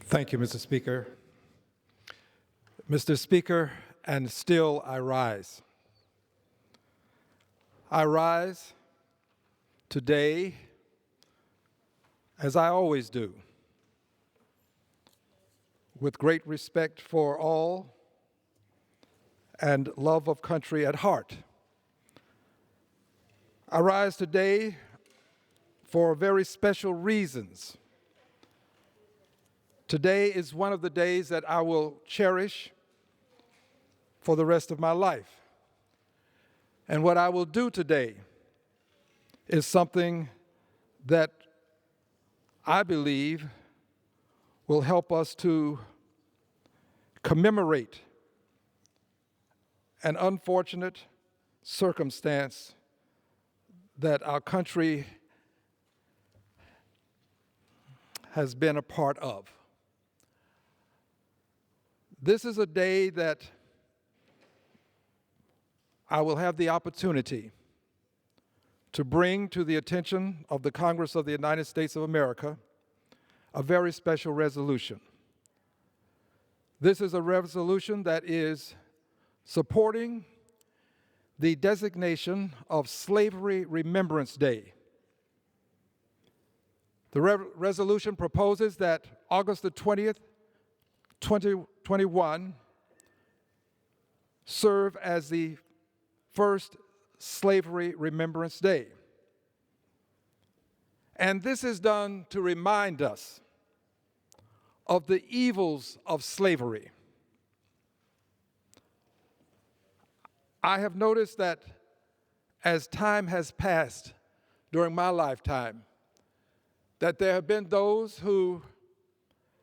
Thank you, Mr. Speaker. Mr. Speaker, and still I rise. I rise today, as I always do, with great respect for all and love of country at heart. I rise today for very special reasons. Today is one of the days that I will cherish for the rest of my life. And what I will do today is something that I believe will help us to commemorate an unfortunate circumstance that our country has been a part of. This is a day that I will have the opportunity to bring to the attention of the Congress of the United States of America a very special resolution. This is a resolution that is supporting the designation of Slavery Remembrance Day. The resolution proposes that August the 20th, 2021 serve as the first Slavery Remembrance Day. And this is done to remind us of the evils of slavery. I have noticed that as time has passed during my lifetime, that there have been those who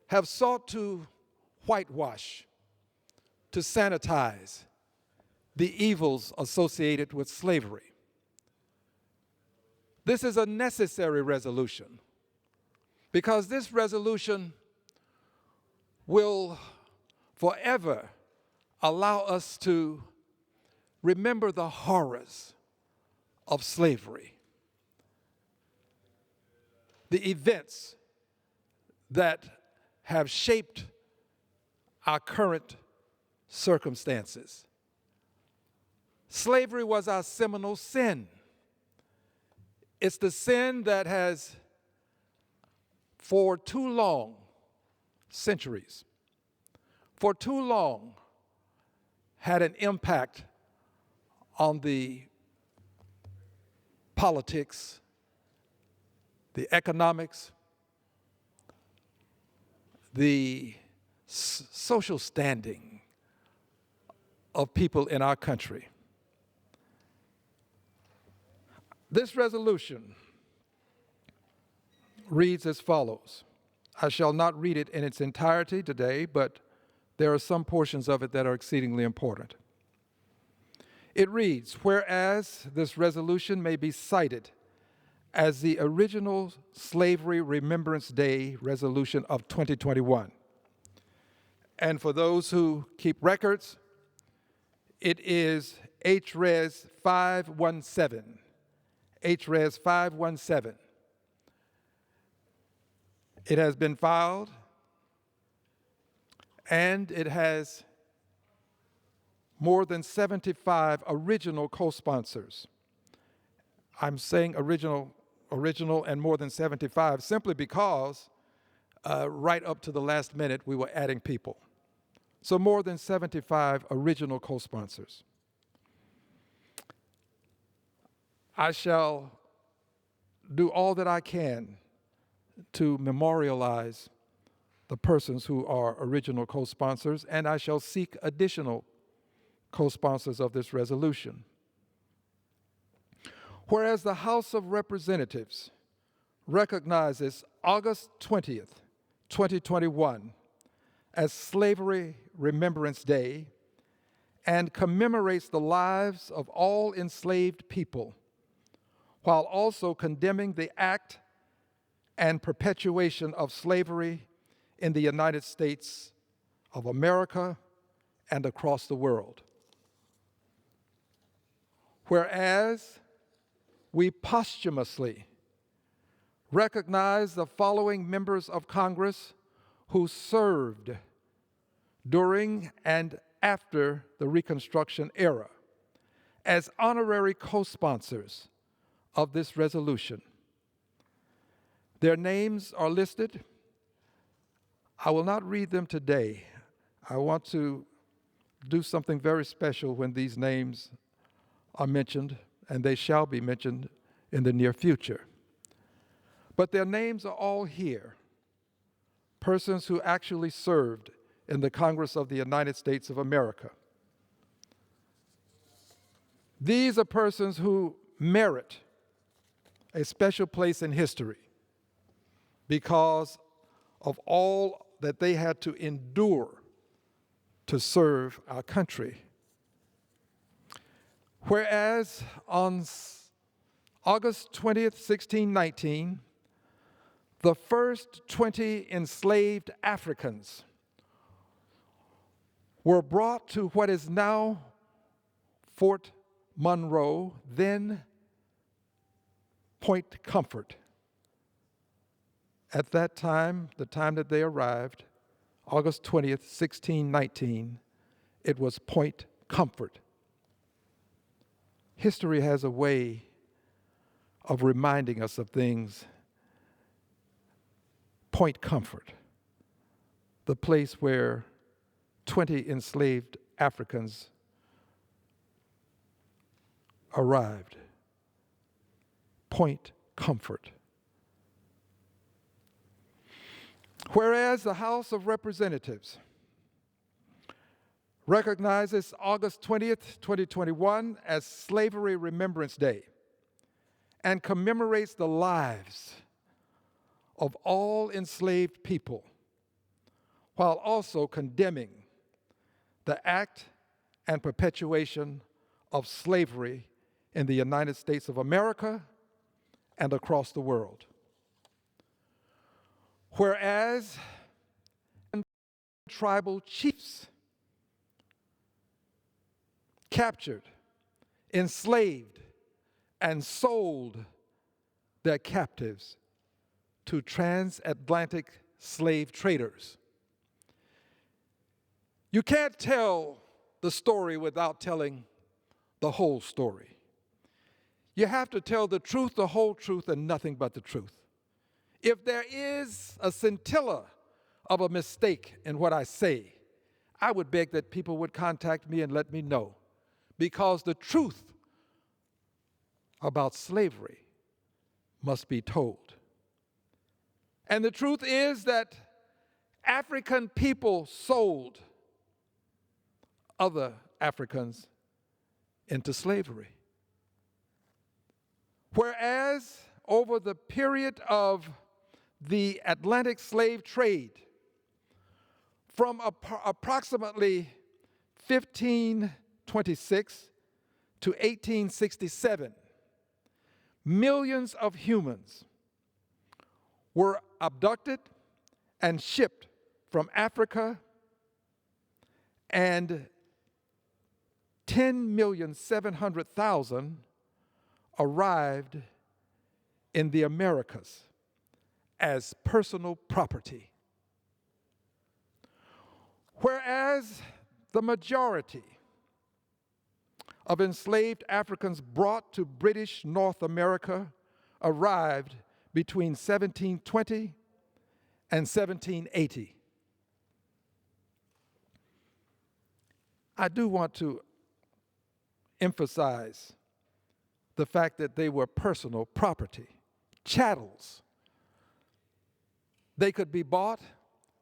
have sought to whitewash, to sanitize the evils associated with slavery. This is a necessary resolution because this resolution will forever allow us to remember the horrors of slavery, the events that have shaped our current circumstances. Slavery was our seminal sin. It's the sin that has, for too long, centuries, for too long, had an impact on the politics, the economics, the social standing of people in our country. This resolution reads as follows. I shall not read it in its entirety today, but there are some portions of it that are exceedingly important. It reads, whereas this resolution may be cited as the original Slavery Remembrance Day resolution of 2021. And for those who keep records, it is HRES 517. HRES 517. It has been filed, and it has more than 75 original co-sponsors. I'm saying original and more than 75 simply because right up to the last minute we were adding people. So more than 75 original co-sponsors. I shall do all that I can to memorialize the persons who are original co-sponsors, and I shall seek additional co-sponsors of this resolution. Whereas the House of Representatives recognizes August 20th, 2021 as Slavery Remembrance Day and commemorates the lives of all enslaved people, while also condemning the act and perpetuation of slavery in the United States of America and across the world. Whereas we posthumously recognize the following members of Congress who served during and after the Reconstruction era as honorary co-sponsors of this resolution. Their names are listed. I will not read them today. I want to do something very special when these names are mentioned, and they shall be mentioned in the near future. But their names are all here. Persons who actually served in the Congress of the United States of America. These are persons who merit a special place in history because of all that they had to endure to serve our country. Whereas on August 20th, 1619, the first 20 enslaved Africans were brought to what is now Fort Monroe, then Point Comfort. At that time, the time that they arrived, August 20th, 1619, it was Point Comfort. History has a way of reminding us of things. Point Comfort, the place where 20 enslaved Africans arrived. Point Comfort. Whereas the House of Representatives recognizes August 20th, 2021 as Slavery Remembrance Day and commemorates the lives of all enslaved people, while also condemning the act and perpetuation of slavery in the United States of America and across the world. Whereas tribal chiefs captured, enslaved, and sold their captives to transatlantic slave traders. You can't tell the story without telling the whole story. You have to tell the truth, the whole truth, and nothing but the truth. If there is a scintilla of a mistake in what I say, I would beg that people would contact me and let me know, because the truth about slavery must be told. And the truth is that African people sold other Africans into slavery. Whereas over the period of the Atlantic slave trade, from approximately 1526 to 1867, millions of humans were abducted and shipped from Africa, and 10,700,000 arrived in the Americas as personal property. Whereas the majority of enslaved Africans brought to British North America arrived between 1720 and 1780. I do want to emphasize the fact that they were personal property, chattels. They could be bought,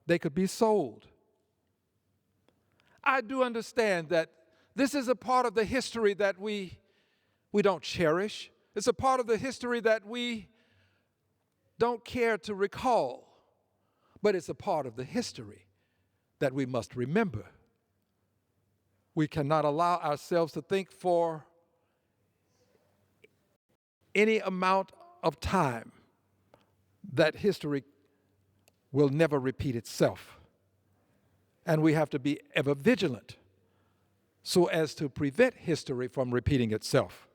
they could be sold. I do understand that this is a part of the history that we don't cherish. It's a part of the history that we don't care to recall, but it's a part of the history that we must remember. We cannot allow ourselves to think for any amount of time that history will never repeat itself. And we have to be ever vigilant so as to prevent history from repeating itself.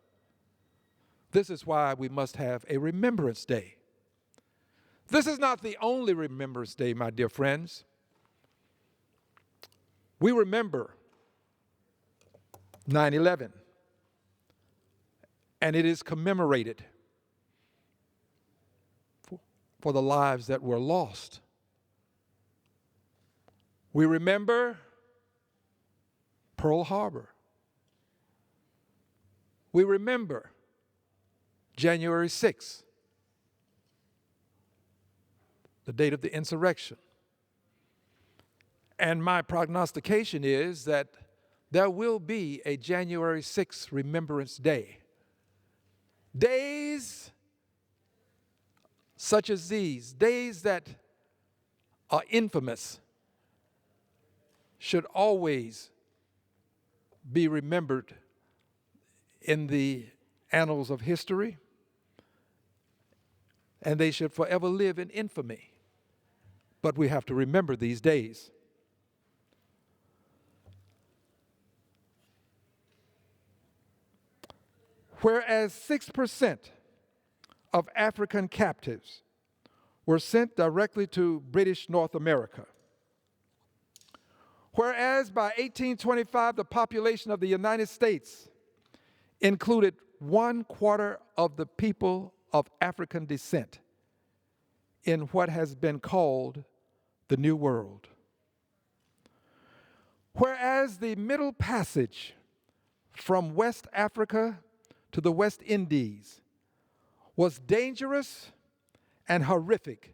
This is why we must have a Remembrance Day. This is not the only Remembrance Day, my dear friends. We remember 9/11, and it is commemorated for the lives that were lost. We remember Pearl Harbor. We remember January 6th, the date of the insurrection. And my prognostication is that there will be a January 6th Remembrance Day. Days such as these, days that are infamous, should always be remembered in the annals of history, and they should forever live in infamy. But we have to remember these days. Whereas 6% of African captives were sent directly to British North America, whereas by 1825 the population of the United States included 1/4 of the people of African descent in what has been called the New World. Whereas the Middle Passage from West Africa to the West Indies was dangerous and horrific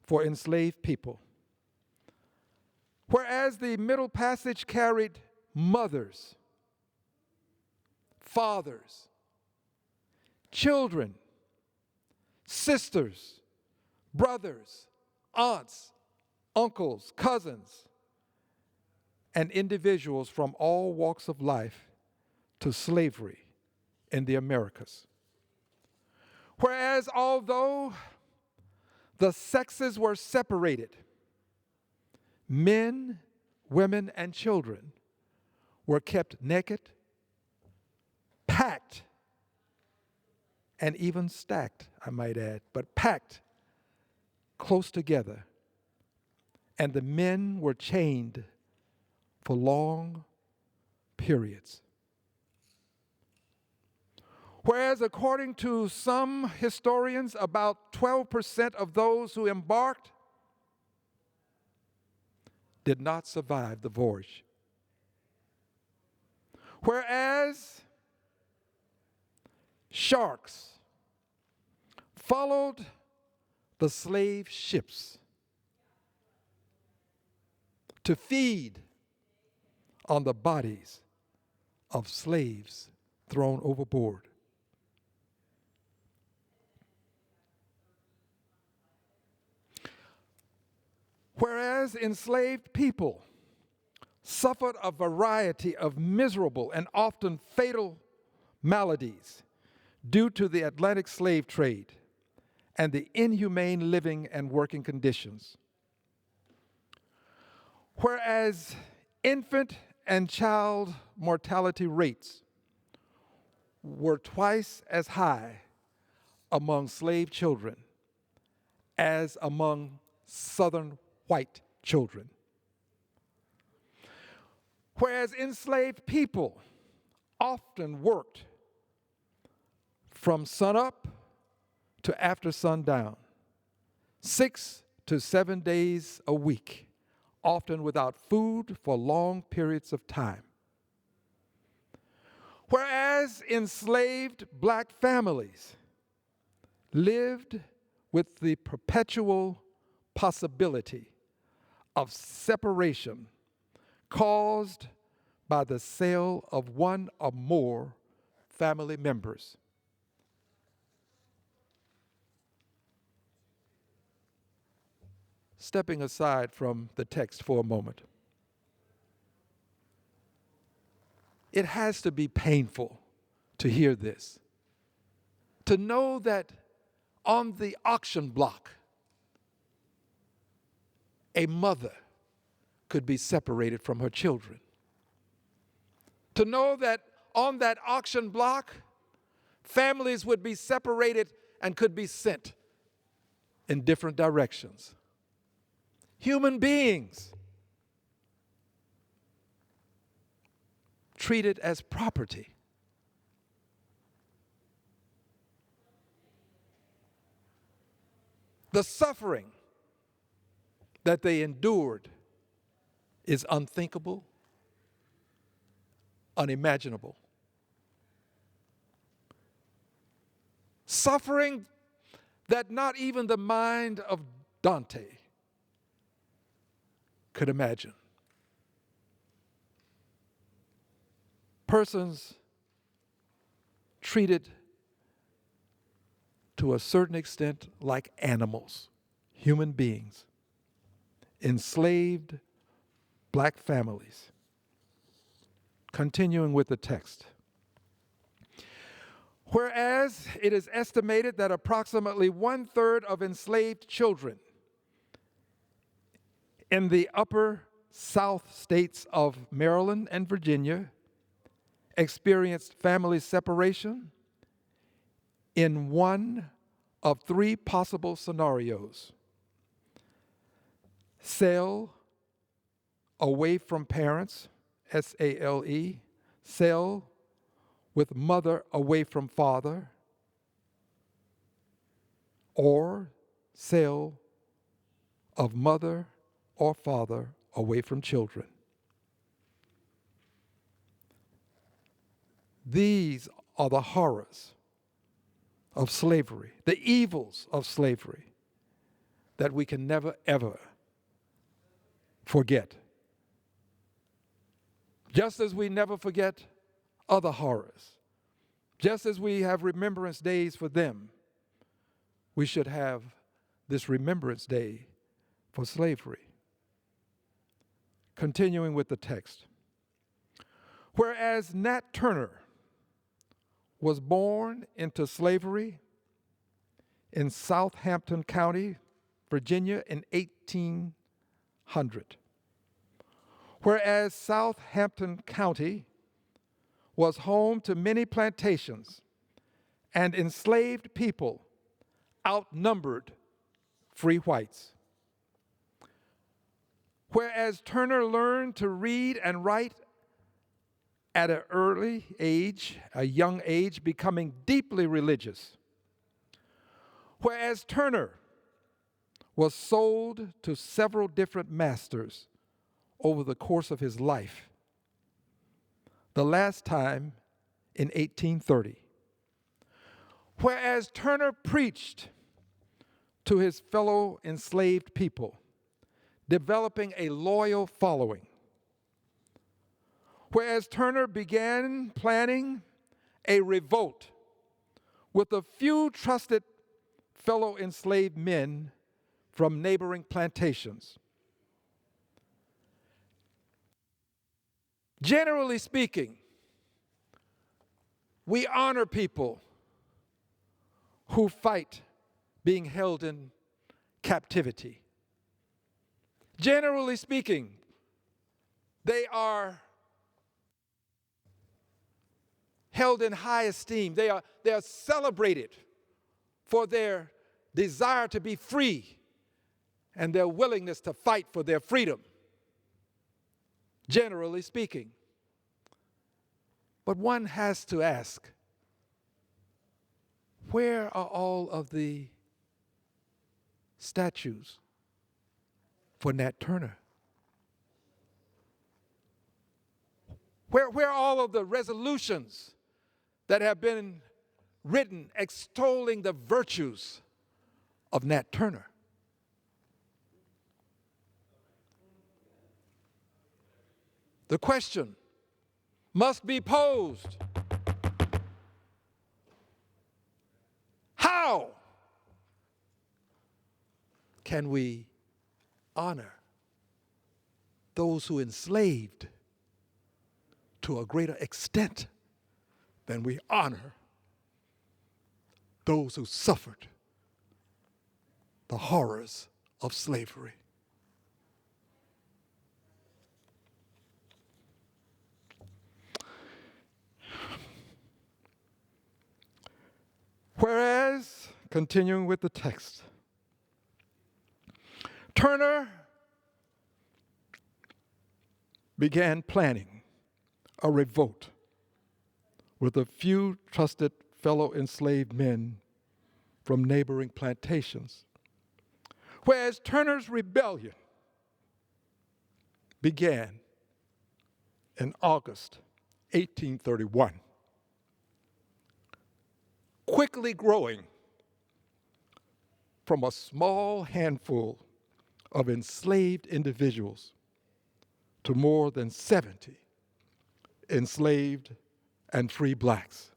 for enslaved people. Whereas the Middle Passage carried mothers, fathers, children, sisters, brothers, aunts, uncles, cousins, and individuals from all walks of life to slavery in the Americas. Whereas although the sexes were separated, men, women, and children were kept naked, packed, and even stacked, I might add, but packed close together. And the men were chained for long periods. Whereas according to some historians, about 12% of those who embarked did not survive the voyage. Whereas sharks followed the slave ships to feed on the bodies of slaves thrown overboard. Whereas enslaved people suffered a variety of miserable and often fatal maladies due to the Atlantic slave trade and the inhumane living and working conditions. Whereas infant and child mortality rates were twice as high among slave children as among Southern white children. Whereas enslaved people often worked from sunup to after sundown, 6 to 7 days a week, often without food for long periods of time. Whereas enslaved black families lived with the perpetual possibility of separation caused by the sale of one or more family members. Stepping aside from the text for a moment, it has to be painful to hear this, to know that on the auction block, a mother could be separated from her children. To know that on that auction block, families would be separated and could be sent in different directions. Human beings treated as property. The suffering that they endured is unthinkable, unimaginable. Suffering that not even the mind of Dante could imagine. Persons treated to a certain extent like animals, human beings, enslaved black families. Continuing with the text. Whereas it is estimated that approximately 1/3 of enslaved children in the upper South states of Maryland and Virginia experienced family separation in one of 3 possible scenarios: sale away from parents, S-A-L-E, sale with mother away from father, or sale of mother or father away from children. These are the horrors of slavery, the evils of slavery that we can never, ever forget. Just as we never forget other horrors, just as we have Remembrance Days for them, we should have this Remembrance Day for slavery. Continuing with the text. Whereas Nat Turner was born into slavery in Southampton County, Virginia in 1800. Whereas Southampton County was home to many plantations and enslaved people outnumbered free whites. Whereas Turner learned to read and write at an early age, a young age, becoming deeply religious. Whereas Turner was sold to several different masters over the course of his life, the last time in 1830. Whereas Turner preached to his fellow enslaved people, developing a loyal following. Whereas Turner began planning a revolt with a few trusted fellow enslaved men from neighboring plantations. Generally speaking, we honor people who fight being held in captivity. Generally speaking, they are held in high esteem. They are celebrated for their desire to be free and their willingness to fight for their freedom. Generally speaking. But one has to ask, where are all of the statues for Nat Turner? Where are all of the resolutions that have been written extolling the virtues of Nat Turner? The question must be posed: how can we honor those who enslaved to a greater extent than we honor those who suffered the horrors of slavery? Whereas, continuing with the text, Turner began planning a revolt with a few trusted fellow enslaved men from neighboring plantations. Whereas Turner's rebellion began in August 1831, quickly growing from a small handful of enslaved individuals to more than 70 enslaved and free blacks.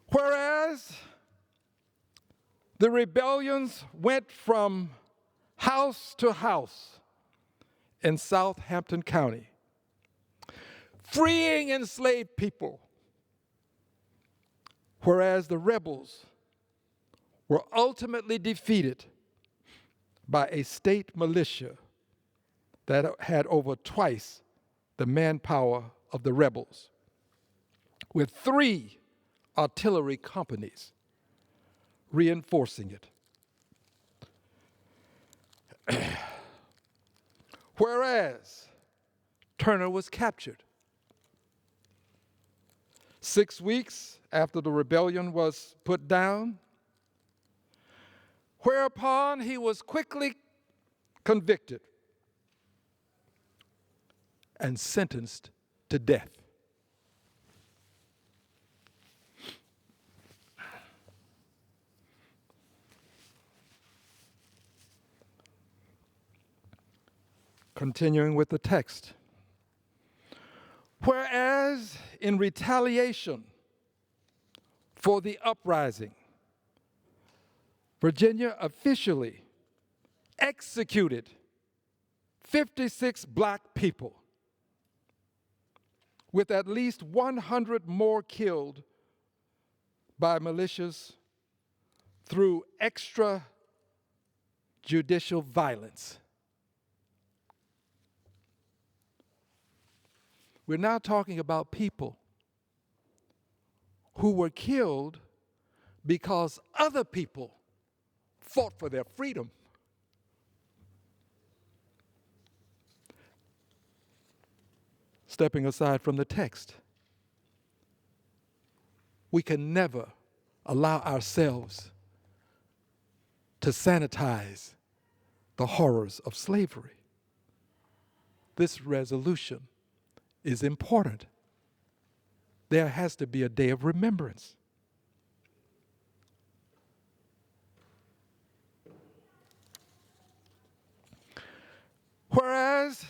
Whereas the rebellions went from house to house in Southampton County, freeing enslaved people, whereas the rebels were ultimately defeated by a state militia that had over twice the manpower of the rebels, with 3 artillery companies reinforcing it. Whereas Turner was captured 6 weeks after the rebellion was put down, whereupon he was quickly convicted and sentenced to death. Continuing with the text. Whereas in retaliation for the uprising, Virginia officially executed 56 black people, with at least 100 more killed by militias through extrajudicial violence. We're now talking about people who were killed because other people fought for their freedom. Stepping aside from the text, we can never allow ourselves to sanitize the horrors of slavery. This resolution is important. There has to be a day of remembrance. Whereas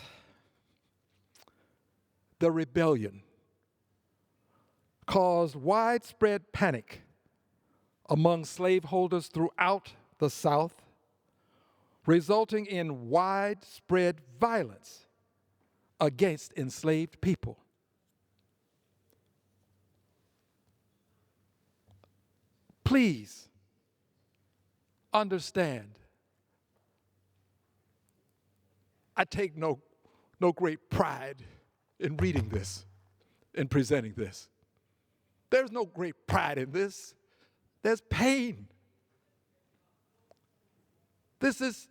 the rebellion caused widespread panic among slaveholders throughout the South, resulting in widespread violence against enslaved people. Please understand, I take no great pride in reading this, in presenting this. There's no great pride in this. There's pain. This is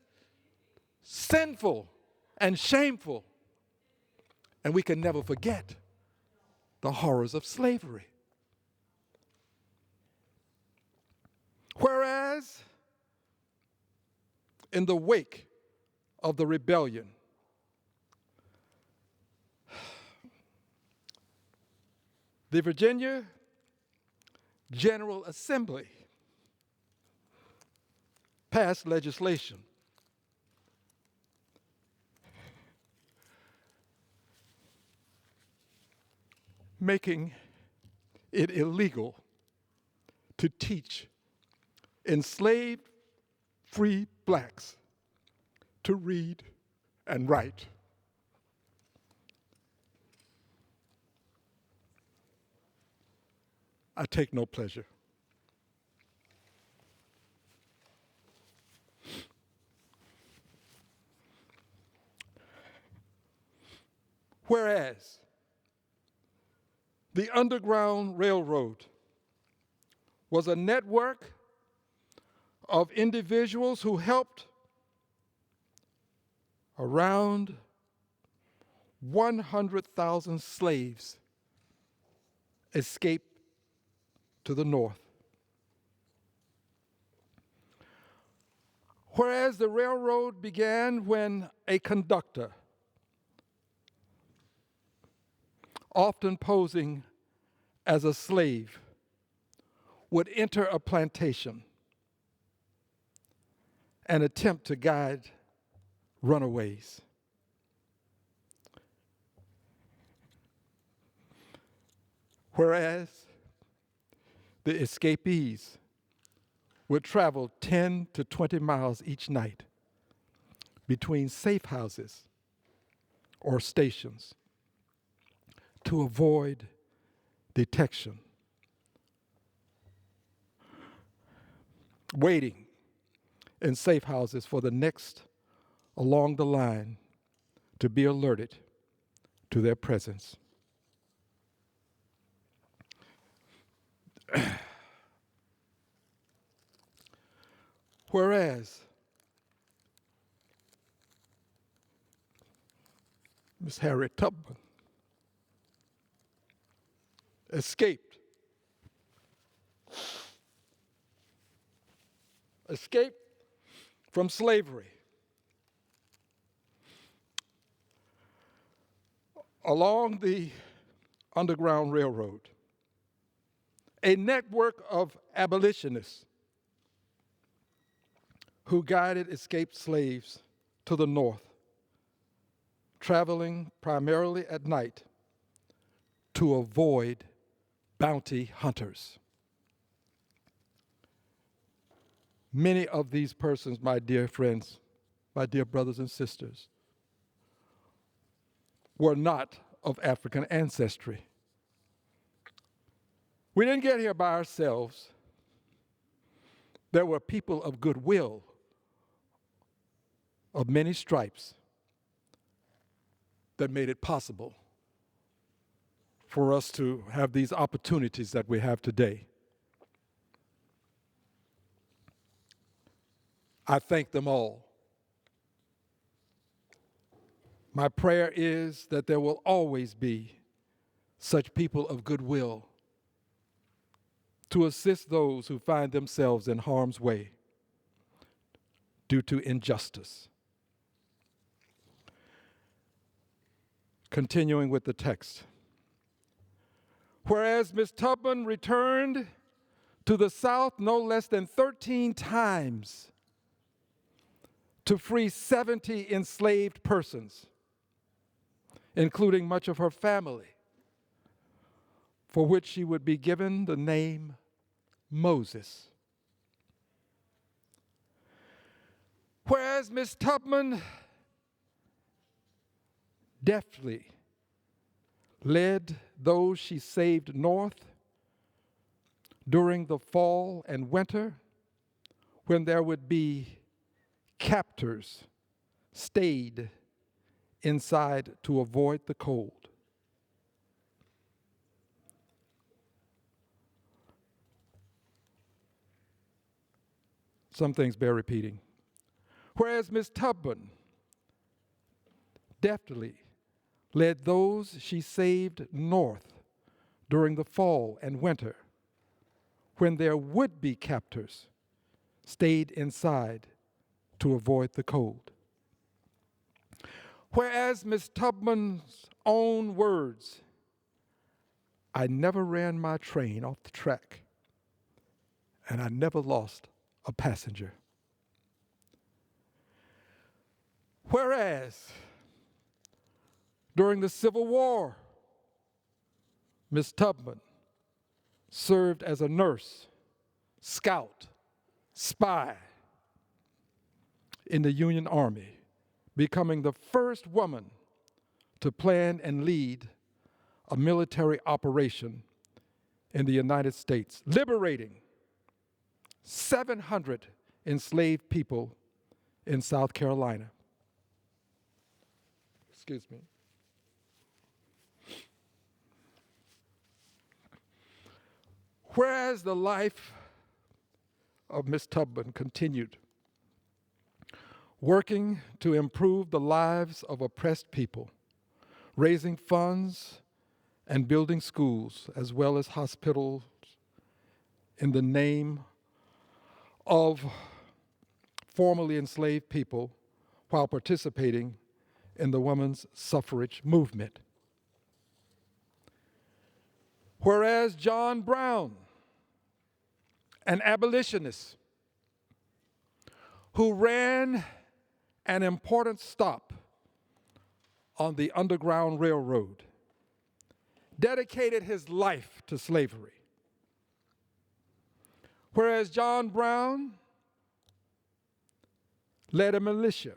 sinful and shameful, and we can never forget the horrors of slavery. Whereas, in the wake of the rebellion, the Virginia General Assembly passed legislation making it illegal to teach enslaved free blacks to read and write. I take no pleasure. Whereas the Underground Railroad was a network of individuals who helped around 100,000 slaves escaped to the north. Whereas the railroad began when a conductor, often posing as a slave, would enter a plantation and attempt to guide runaways. Whereas the escapees would travel 10 to 20 miles each night between safe houses or stations to avoid detection, waiting in safe houses for the next along the line to be alerted to their presence. Whereas Miss Harriet Tubman escaped from slavery along the Underground Railroad. A network of abolitionists who guided escaped slaves to the north, traveling primarily at night to avoid bounty hunters. Many of these persons, my dear friends, my dear brothers and sisters, were not of African ancestry. We didn't get here by ourselves. There were people of goodwill, of many stripes, that made it possible for us to have these opportunities that we have today. I thank them all. My prayer is that there will always be such people of goodwill to assist those who find themselves in harm's way due to injustice. Continuing with the text. Whereas Miss Tubman returned to the South no less than 13 times to free 70 enslaved persons, including much of her family, for which she would be given the name Moses. Whereas Miss Tubman deftly led those she saved north during the fall and winter, when there would be captors stayed inside to avoid the cold. Some things bear repeating. Whereas Miss Tubman deftly led those she saved north during the fall and winter, when their would-be captors stayed inside to avoid the cold. Whereas Miss Tubman's own words, I never ran my train off the track, and I never lost a passenger. Whereas during the Civil War, Miss Tubman served as a nurse, scout, spy in the Union Army, becoming the first woman to plan and lead a military operation in the United States, liberating 700 enslaved people in South Carolina. Excuse me. Whereas the life of Miss Tubman continued, working to improve the lives of oppressed people, raising funds and building schools as well as hospitals in the name of formerly enslaved people while participating in the women's suffrage movement. Whereas John Brown, an abolitionist who ran an important stop on the Underground Railroad, dedicated his life to slavery. Whereas John Brown led a militia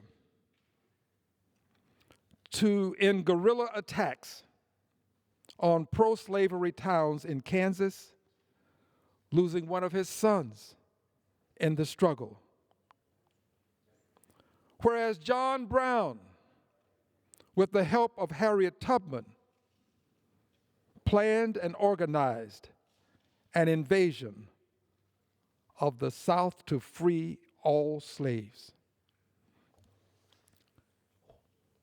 in guerrilla attacks on pro-slavery towns in Kansas, losing one of his sons in the struggle. Whereas John Brown, with the help of Harriet Tubman, planned and organized an invasion of the South to free all slaves.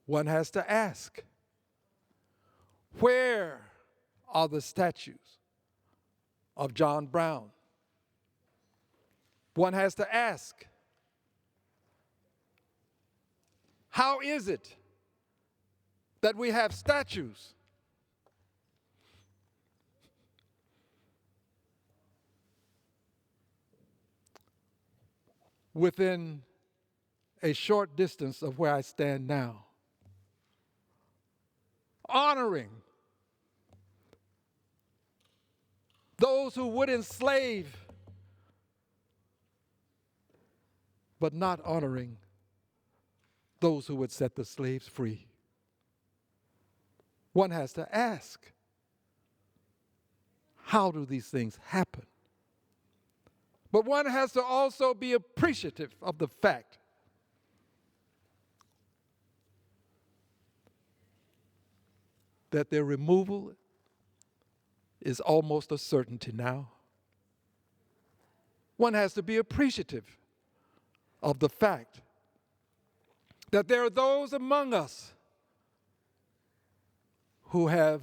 One has to ask, where are the statues of John Brown? One has to ask, how is it that we have statues within a short distance of where I stand now, honoring those who would enslave, but not honoring those who would set the slaves free? One has to ask, how do these things happen? But one has to also be appreciative of the fact that their removal is almost a certainty now. One has to be appreciative of the fact that there are those among us who have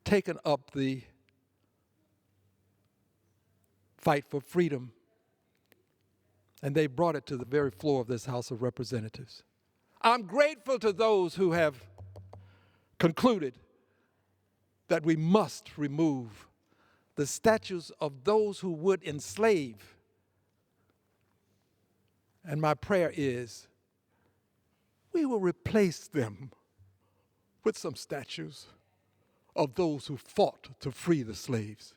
taken up the fight for freedom, and they brought it to the very floor of this House of Representatives. I'm grateful to those who have concluded that we must remove the statues of those who would enslave. And my prayer is we will replace them with some statues of those who fought to free the slaves.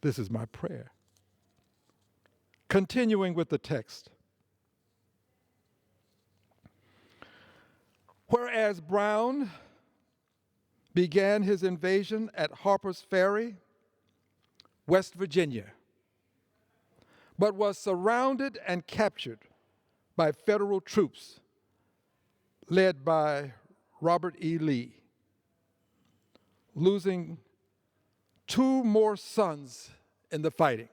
This is my prayer. Continuing with the text. Whereas Brown began his invasion at Harper's Ferry, West Virginia, but was surrounded and captured by federal troops led by Robert E. Lee, losing 2 more sons in the fighting.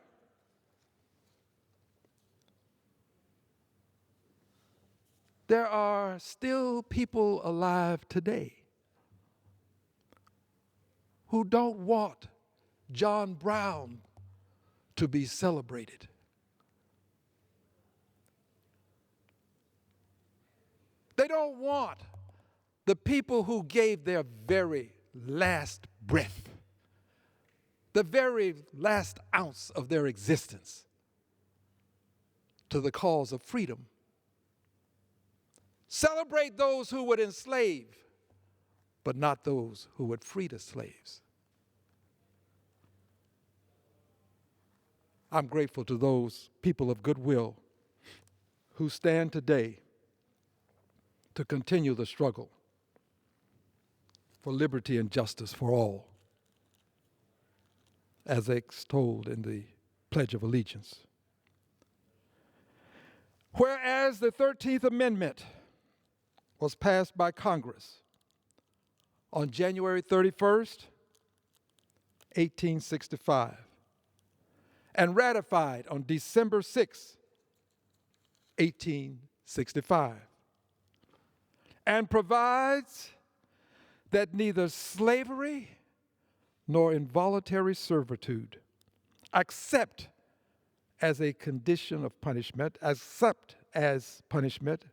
There are still people alive today who don't want John Brown to be celebrated. They don't want the people who gave their very last breath, the very last ounce of their existence to the cause of freedom. Celebrate those who would enslave, but not those who would free the slaves. I'm grateful to those people of goodwill who stand today to continue the struggle for liberty and justice for all, as extolled in the Pledge of Allegiance. Whereas the 13th Amendment was passed by Congress on January 31st, 1865, and ratified on December 6, 1866. 65, and provides that neither slavery nor involuntary servitude, except as a condition of punishment, except as punishment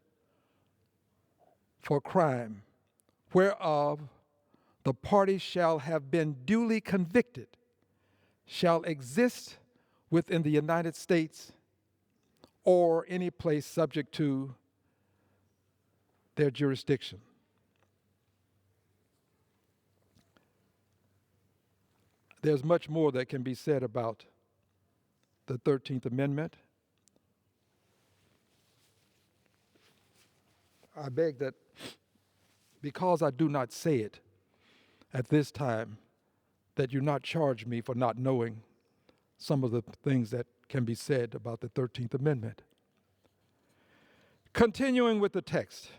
for crime, whereof the party shall have been duly convicted, shall exist within the United States or any place subject to their jurisdiction. There's much more that can be said about the 13th Amendment. I beg that because I do not say it at this time, that you not charge me for not knowing some of the things that can be said about the 13th Amendment. Continuing with the text,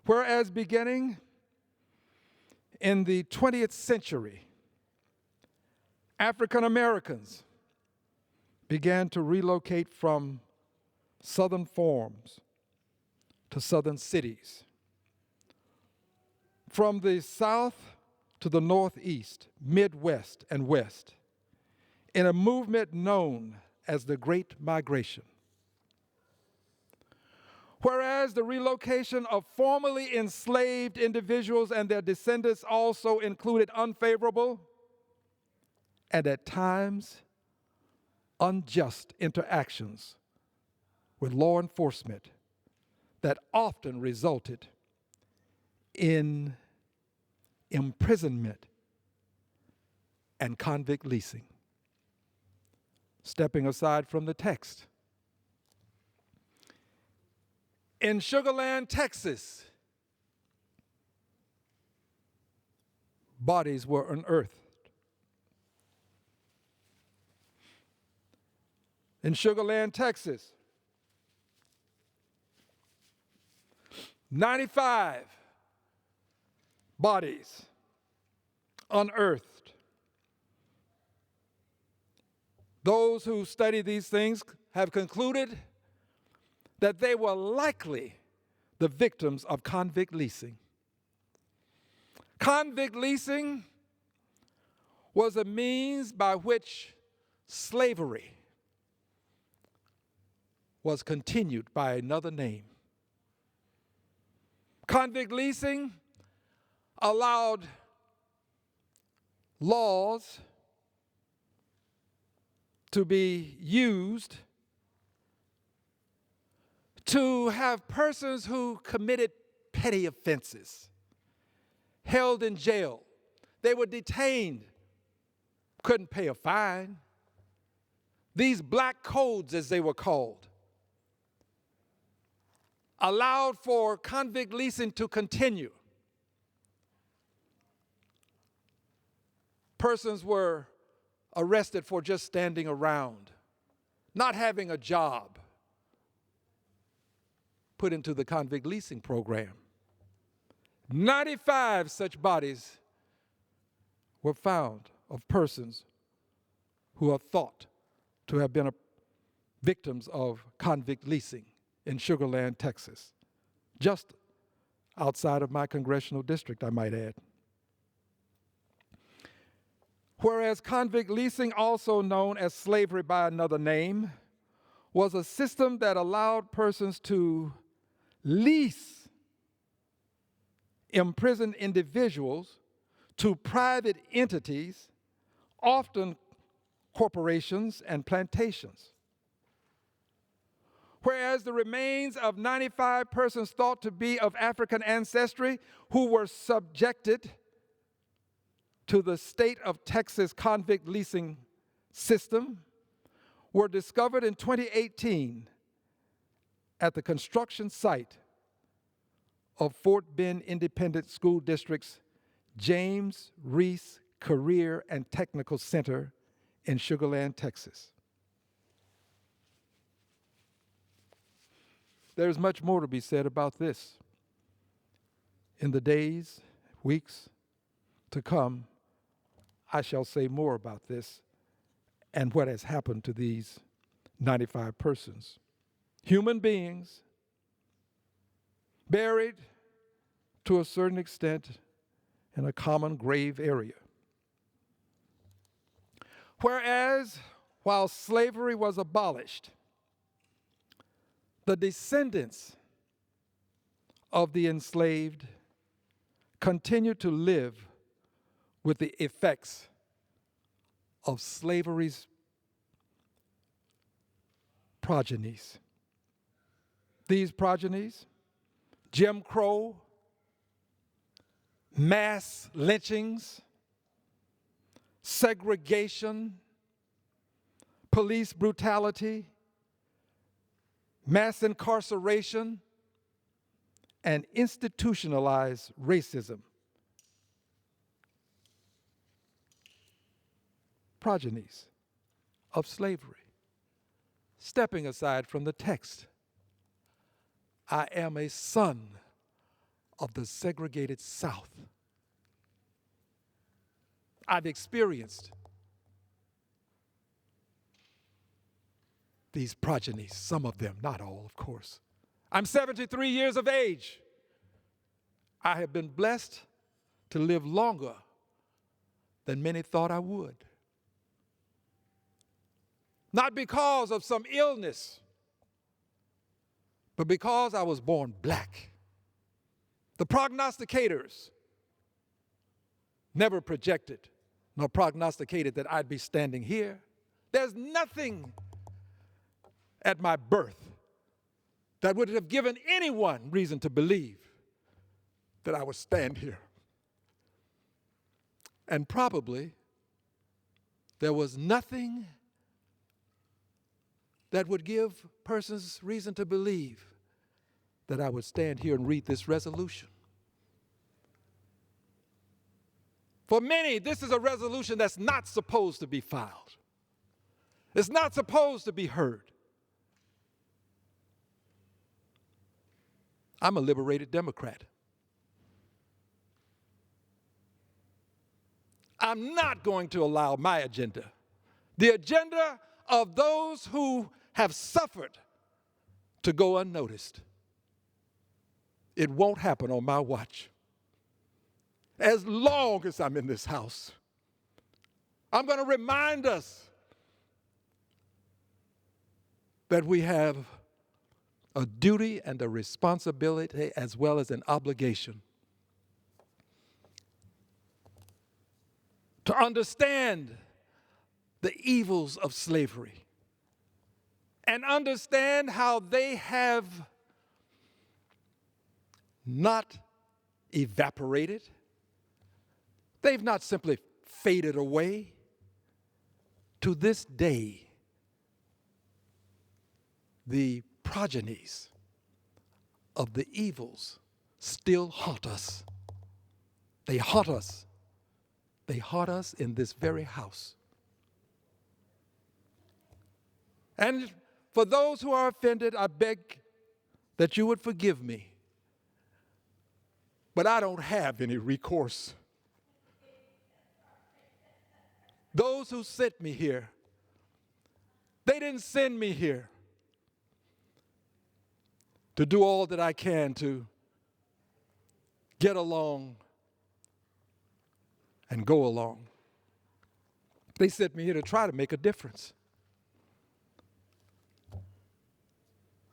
whereas beginning in the 20th century, African Americans began to relocate from southern farms to southern cities, from the south to the northeast, midwest, and west, in a movement known as the Great Migration. Whereas the relocation of formerly enslaved individuals and their descendants also included unfavorable and at times unjust interactions with law enforcement that often resulted in imprisonment and convict leasing. Stepping aside from the text, in Sugar Land, Texas, bodies were unearthed. In Sugar Land, Texas, 95 bodies unearthed. Those who study these things have concluded that they were likely the victims of convict leasing. Convict leasing was a means by which slavery was continued by another name. Convict leasing allowed laws to be used to have persons who committed petty offenses held in jail. They were detained, couldn't pay a fine. These black codes, as they were called, allowed for convict leasing to continue. Persons were arrested for just standing around, not having a job, put into the convict leasing program. 95 such bodies were found of persons who are thought to have been victims of convict leasing in Sugar Land, Texas, just outside of my congressional district, I might add. Whereas convict leasing, also known as slavery by another name, was a system that allowed persons to lease imprisoned individuals to private entities, often corporations and plantations. Whereas the remains of 95 persons thought to be of African ancestry who were subjected to the state of Texas convict leasing system were discovered in 2018 at the construction site of Fort Bend Independent School District's James Reese Career and Technical Center in Sugar Land, Texas. There's much more to be said about this. In the days, weeks to come, I shall say more about this and what has happened to these 95 persons. Human beings buried to a certain extent in a common grave area. Whereas, while slavery was abolished, the descendants of the enslaved continue to live with the effects of slavery's progenies. These progenies, Jim Crow, mass lynchings, segregation, police brutality, mass incarceration, and institutionalized racism. Progenies of slavery. Stepping aside from the text, I am a son of the segregated South. I've experienced these progenies, some of them, not all, of course. I'm 73 years of age. I have been blessed to live longer than many thought I would. Not because of some illness, but because I was born black. The prognosticators never projected nor prognosticated that I'd be standing here. There's nothing at my birth that would have given anyone reason to believe that I would stand here. And probably there was nothing that would give persons reason to believe that I would stand here and read this resolution. For many, this is a resolution that's not supposed to be filed. It's not supposed to be heard. I'm a liberated Democrat. I'm not going to allow my agenda, the agenda of those who have suffered, to go unnoticed. It won't happen on my watch. As long as I'm in this house, I'm going to remind us that we have a duty and a responsibility as well as an obligation to understand the evils of slavery and understand how they have not evaporated. They've not simply faded away. To this day, the progenies of the evils still haunt us. They haunt us. They haunt us in this very house. And for those who are offended, I beg that you would forgive me. But I don't have any recourse. Those who sent me here, they didn't send me here to do all that I can to get along and go along. They sent me here to try to make a difference.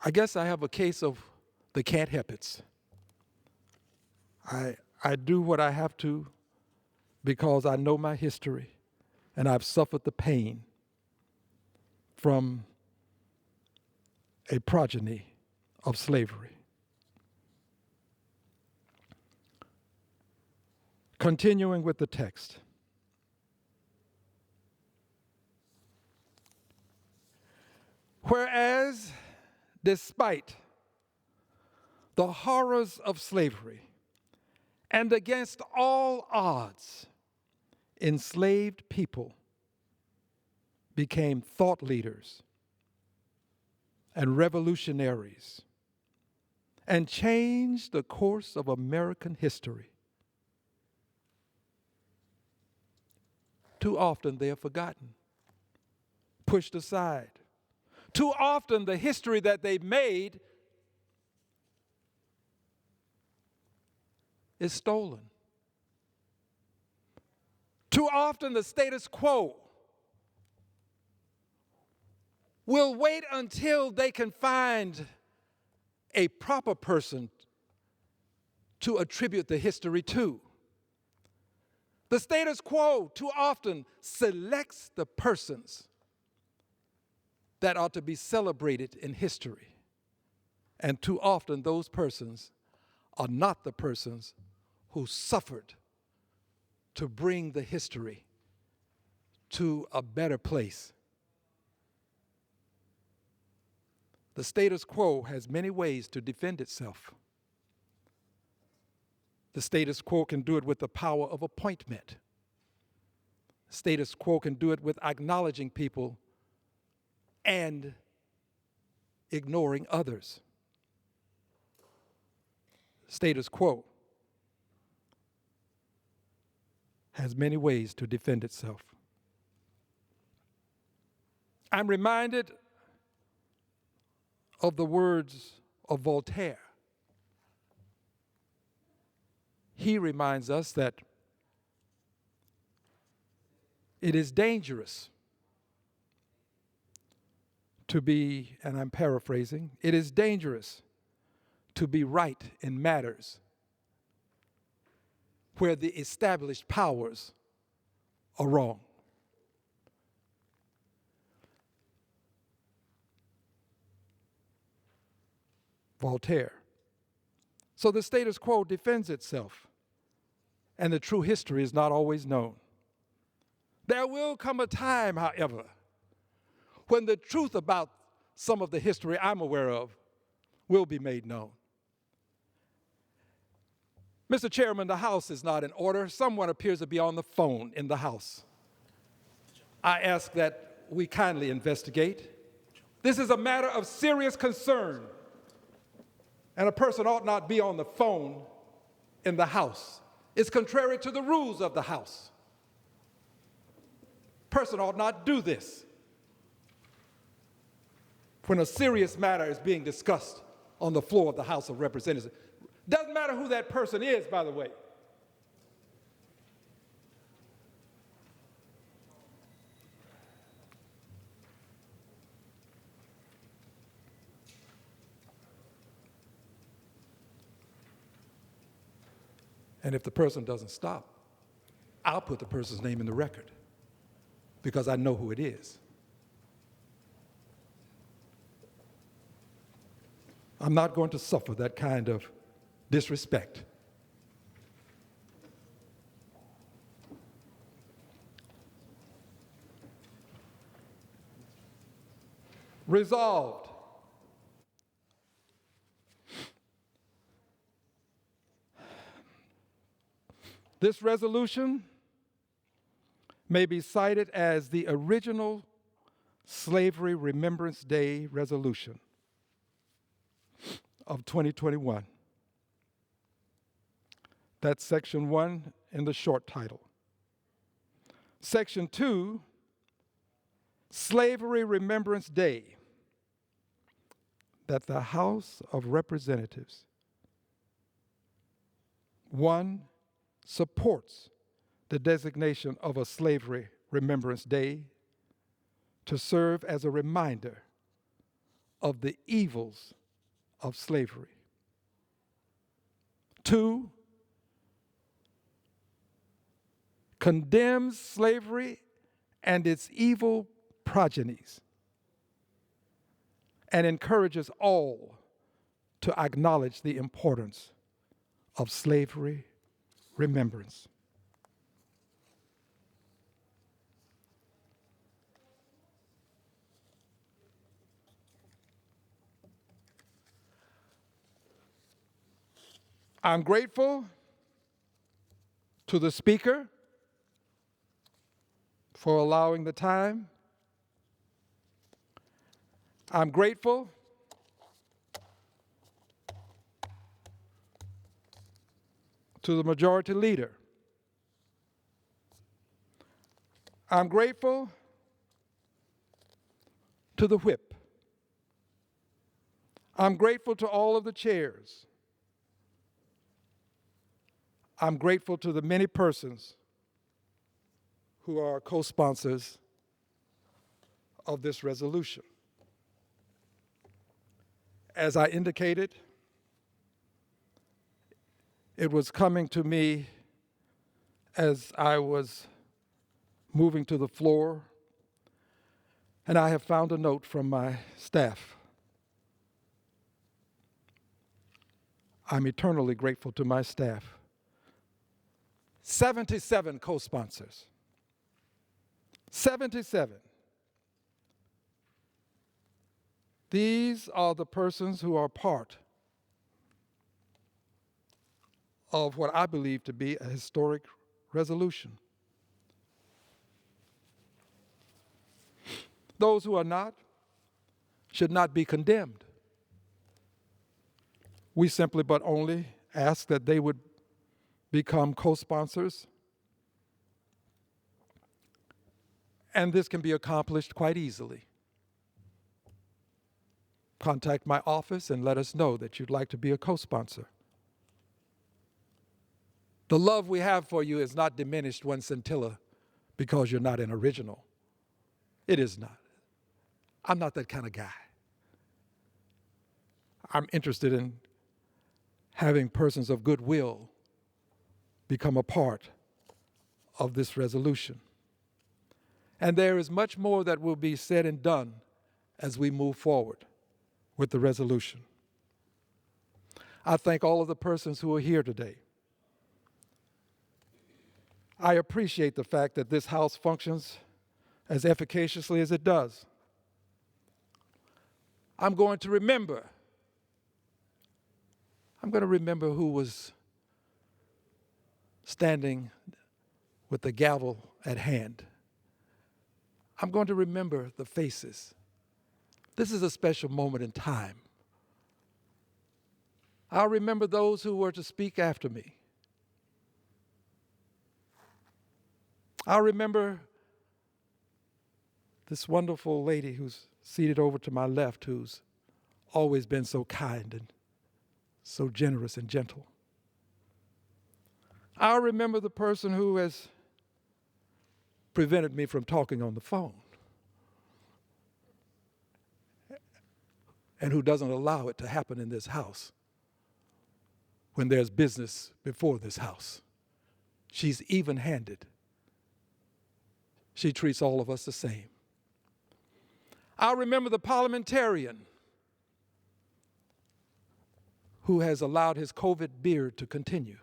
I guess I have a case of the can't help it's. I do what I have to because I know my history and I've suffered the pain from a progeny of slavery. Continuing with the text. Whereas, despite the horrors of slavery, and against all odds, enslaved people became thought leaders and revolutionaries and changed the course of American history. Too often they are forgotten, pushed aside. Too often the history that they made is stolen. Too often the status quo will wait until they can find a proper person to attribute the history to. The status quo too often selects the persons that are to be celebrated in history. And too often those persons are not the persons who suffered to bring the history to a better place. The status quo has many ways to defend itself. The status quo can do it with the power of appointment. The status quo can do it with acknowledging people and ignoring others. Status quo has many ways to defend itself. I'm reminded of the words of Voltaire. He reminds us that it is dangerous to be, and I'm paraphrasing, it is dangerous to be right in matters where the established powers are wrong. Voltaire. So the status quo defends itself, and the true history is not always known. There will come a time, however, when the truth about some of the history I'm aware of will be made known. Mr. Chairman, the House is not in order. Someone appears to be on the phone in the House. I ask that we kindly investigate. This is a matter of serious concern, and a person ought not be on the phone in the House. It's contrary to the rules of the House. Person ought not do this when a serious matter is being discussed on the floor of the House of Representatives. Doesn't matter who that person is, by the way. And if the person doesn't stop, I'll put the person's name in the record because I know who it is. I'm not going to suffer that kind of disrespect. Resolved, this resolution may be cited as the original Slavery Remembrance Day resolution of 2021. That's Section 1 in the short title. Section 2, Slavery Remembrance Day, that the House of Representatives, 1, supports the designation of a Slavery Remembrance Day to serve as a reminder of the evils of slavery. 2, condemns slavery and its evil progenies and encourages all to acknowledge the importance of slavery remembrance. I'm grateful to the Speaker for allowing the time. I'm grateful to the Majority Leader. I'm grateful to the Whip. I'm grateful to all of the chairs. I'm grateful to the many persons who are co-sponsors of this resolution. As I indicated, it was coming to me as I was moving to the floor, and I have found a note from my staff. I'm eternally grateful to my staff. 77 co-sponsors. 77. These are the persons who are part of what I believe to be a historic resolution. Those who are not should not be condemned. We simply but only ask that they would become co-sponsors, and this can be accomplished quite easily. Contact my office and let us know that you'd like to be a co-sponsor. The love we have for you is not diminished one scintilla because you're not an original. It is not. I'm not that kind of guy. I'm interested in having persons of goodwill become a part of this resolution. And there is much more that will be said and done as we move forward with the resolution. I thank all of the persons who are here today. I appreciate the fact that this House functions as efficaciously as it does. I'm going to remember who was standing with the gavel at hand. I'm going to remember the faces. This is a special moment in time. I'll remember those who were to speak after me. I'll remember this wonderful lady who's seated over to my left, who's always been so kind and so generous and gentle. I'll remember the person who has prevented me from talking on the phone and who doesn't allow it to happen in this house when there's business before this house. She's even-handed. She treats all of us the same. I'll remember the parliamentarian who has allowed his COVID beard to continue.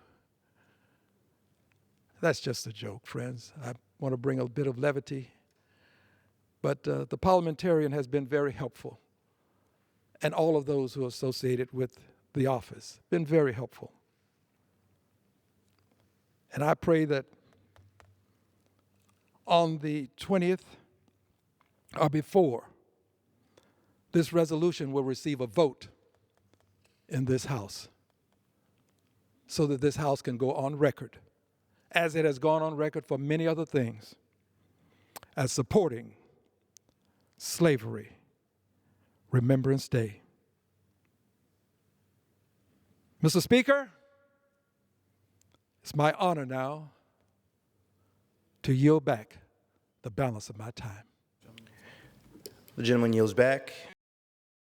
That's just a joke, friends. I want to bring a bit of levity. But the parliamentarian has been very helpful, and all of those who are associated with the office, been very helpful. And I pray that on the 20th or before, this resolution will receive a vote in this House so that this House can go on record, as it has gone on record for many other things, as supporting slavery, Remembrance Day. Mr. Speaker, it's my honor now to yield back the balance of my time. The gentleman yields back.